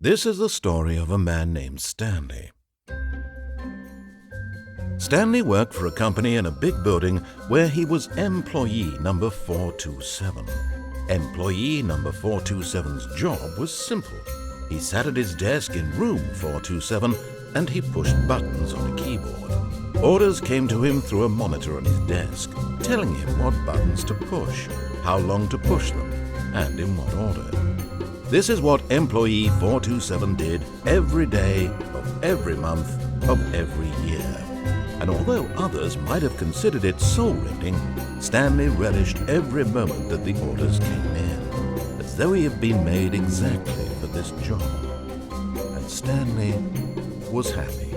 This is the story of a man named Stanley. Stanley worked for a company in a big building where he was employee number 427. Employee number 427's job was simple. He sat at his desk in room 427 and he pushed buttons on a keyboard. Orders came to him through a monitor on his desk, telling him what buttons to push, how long to push them, and in what order. This is what employee 427 did every day of every month of every year. And although others might have considered it soul-rending, Stanley relished every moment that the orders came in, as though he had been made exactly for this job. And Stanley was happy.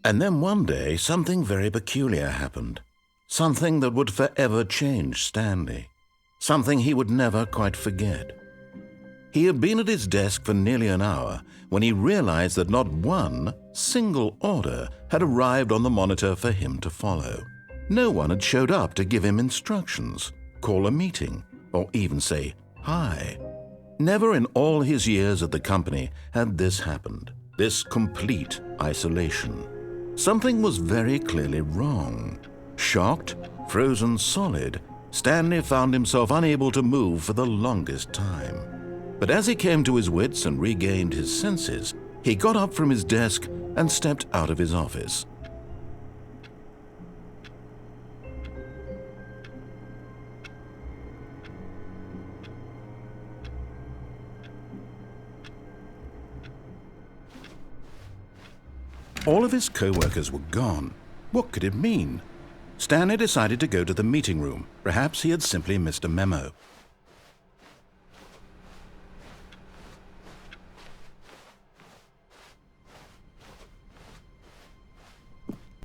And then one day, something very peculiar happened. Something that would forever change Stanley. Something he would never quite forget. He had been at his desk for nearly an hour when he realized that not one single order had arrived on the monitor for him to follow. No one had showed up to give him instructions, call a meeting, or even say hi. Never in all his years at the company had this happened, this complete isolation. Something was very clearly wrong. Shocked, frozen solid, Stanley found himself unable to move for the longest time. But as he came to his wits and regained his senses, he got up from his desk and stepped out of his office. All of his co-workers were gone. What could it mean? Stanley decided to go to the meeting room. Perhaps he had simply missed a memo.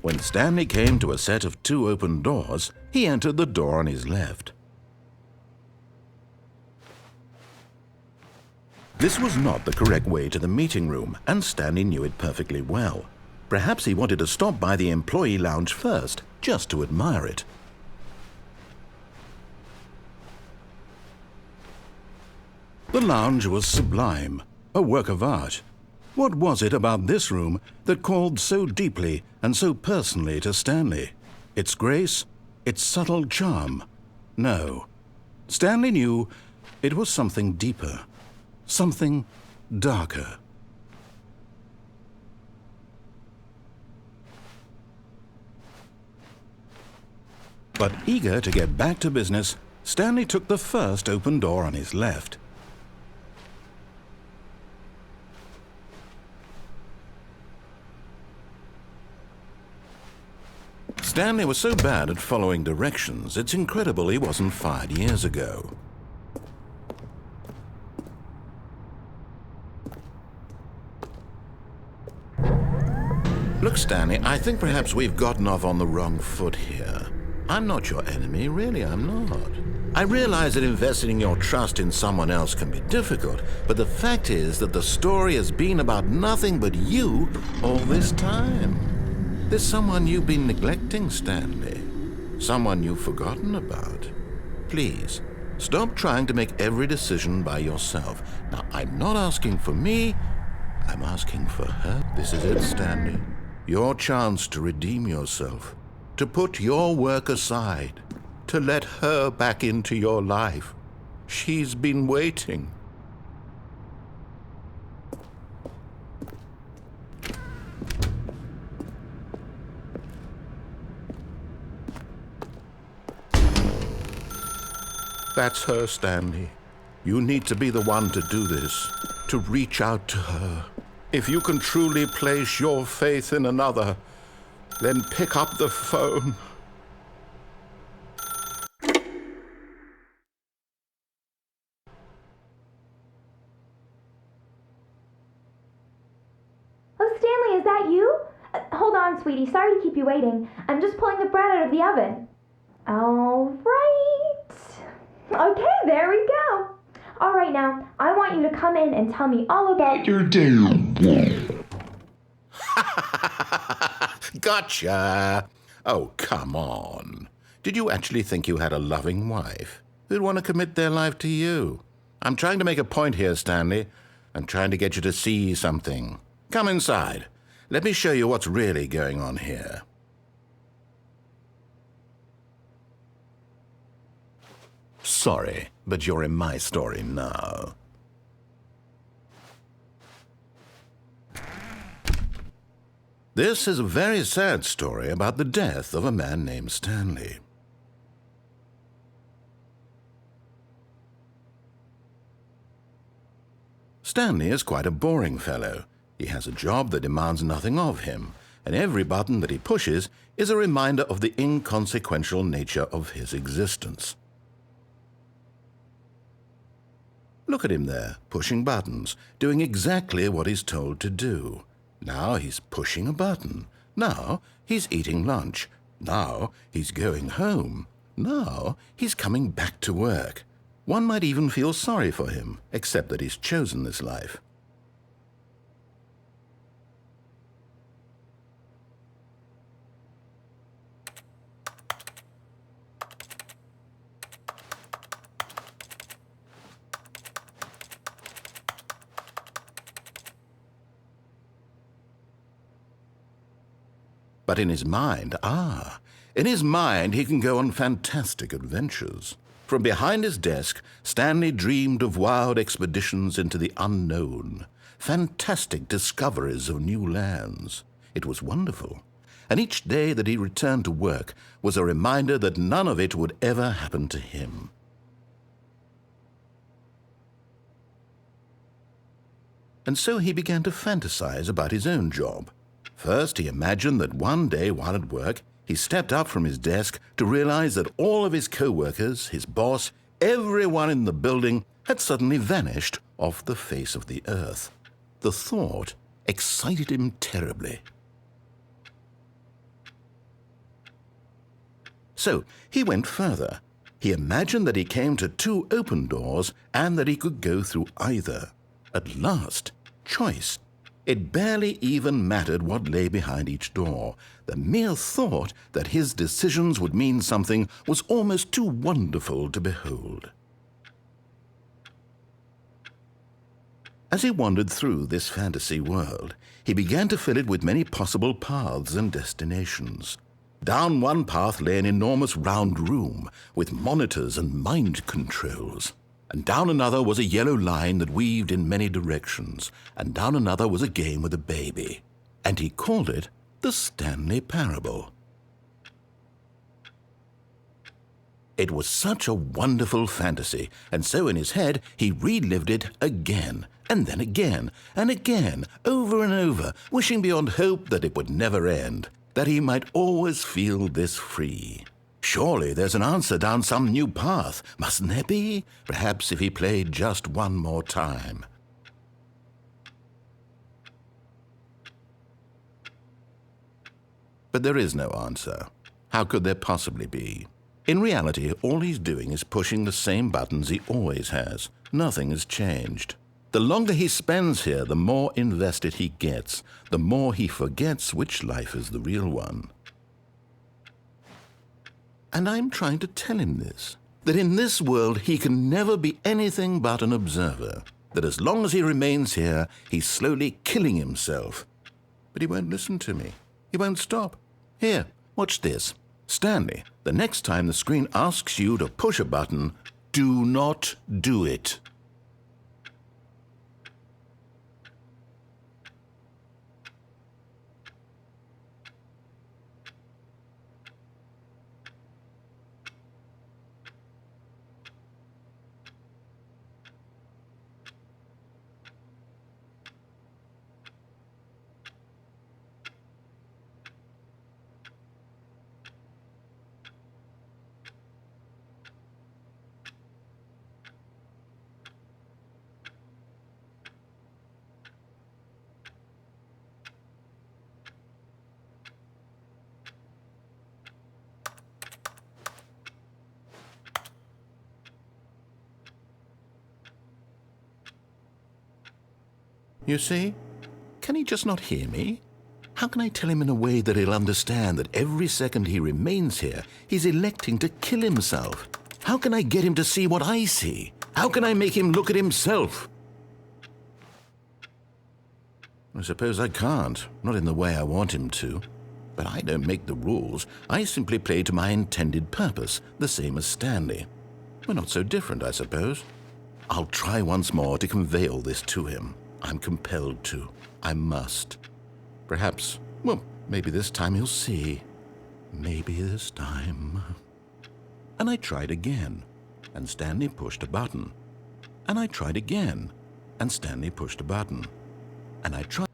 When Stanley came to a set of 2 open doors, he entered the door on his left. This was not the correct way to the meeting room, and Stanley knew it perfectly well. Perhaps he wanted to stop by the employee lounge first, just to admire it. The lounge was sublime, a work of art. What was it about this room that called so deeply and so personally to Stanley? Its grace? Its subtle charm? No. Stanley knew it was something deeper, something darker. But eager to get back to business, Stanley took the first open door on his left. Stanley was so bad at following directions, it's incredible he wasn't fired years ago. Look, Stanley, I think perhaps we've gotten off on the wrong foot here. I'm not your enemy, really, I'm not. I realize that investing your trust in someone else can be difficult, but the fact is that the story has been about nothing but you all this time. There's someone you've been neglecting, Stanley. Someone you've forgotten about. Please, stop trying to make every decision by yourself. Now, I'm not asking for me, I'm asking for her. This is it, Stanley. Your chance to redeem yourself. To put your work aside, to let her back into your life. She's been waiting. That's her, Stanley. You need to be the one to do this, to reach out to her. If you can truly place your faith in another, then pick up the phone. Oh, Stanley, is that you? Hold on, sweetie. Sorry to keep you waiting. I'm just pulling the bread out of the oven. All right. Okay, there we go. All right, now, I want you to come in and tell me all about your day. Gotcha! Oh, come on. Did you actually think you had a loving wife who'd want to commit their life to you? I'm trying to make a point here, Stanley. I'm trying to get you to see something. Come inside. Let me show you what's really going on here. Sorry, but you're in my story now. This is a very sad story about the death of a man named Stanley. Stanley is quite a boring fellow. He has a job that demands nothing of him, and every button that he pushes is a reminder of the inconsequential nature of his existence. Look at him there, pushing buttons, doing exactly what he's told to do. Now he's pushing a button. Now he's eating lunch. Now he's going home. Now he's coming back to work. One might even feel sorry for him, except that he's chosen this life. But in his mind, he can go on fantastic adventures. From behind his desk, Stanley dreamed of wild expeditions into the unknown, fantastic discoveries of new lands. It was wonderful, and each day that he returned to work was a reminder that none of it would ever happen to him. And so he began to fantasize about his own job. First, he imagined that one day while at work, he stepped up from his desk to realize that all of his co-workers, his boss, everyone in the building had suddenly vanished off the face of the earth. The thought excited him terribly. So he went further. He imagined that he came to 2 open doors and that he could go through either. At last, choice. It barely even mattered what lay behind each door. The mere thought that his decisions would mean something was almost too wonderful to behold. As he wandered through this fantasy world, he began to fill it with many possible paths and destinations. Down one path lay an enormous round room with monitors and mind controls. And down another was a yellow line that weaved in many directions, and down another was a game with a baby. And he called it the Stanley Parable. It was such a wonderful fantasy, and so in his head he relived it again, and then again, and again, over and over, wishing beyond hope that it would never end, that he might always feel this free. Surely there's an answer down some new path, mustn't there be? Perhaps if he played just one more time. But there is no answer. How could there possibly be? In reality, all he's doing is pushing the same buttons he always has. Nothing has changed. The longer he spends here, the more invested he gets, the more he forgets which life is the real one. And I'm trying to tell him this, that in this world he can never be anything but an observer, that as long as he remains here, he's slowly killing himself. But he won't listen to me. He won't stop. Here, watch this. Stanley, the next time the screen asks you to push a button, do not do it. You see? Can he just not hear me? How can I tell him in a way that he'll understand that every second he remains here, he's electing to kill himself? How can I get him to see what I see? How can I make him look at himself? I suppose I can't, not in the way I want him to. But I don't make the rules. I simply play to my intended purpose, the same as Stanley. We're not so different, I suppose. I'll try once more to convey all this to him. I'm compelled to. I must. Perhaps, well, maybe this time he'll see. Maybe this time. And I tried again, and Stanley pushed a button. And I tried again, and Stanley pushed a button. And I tried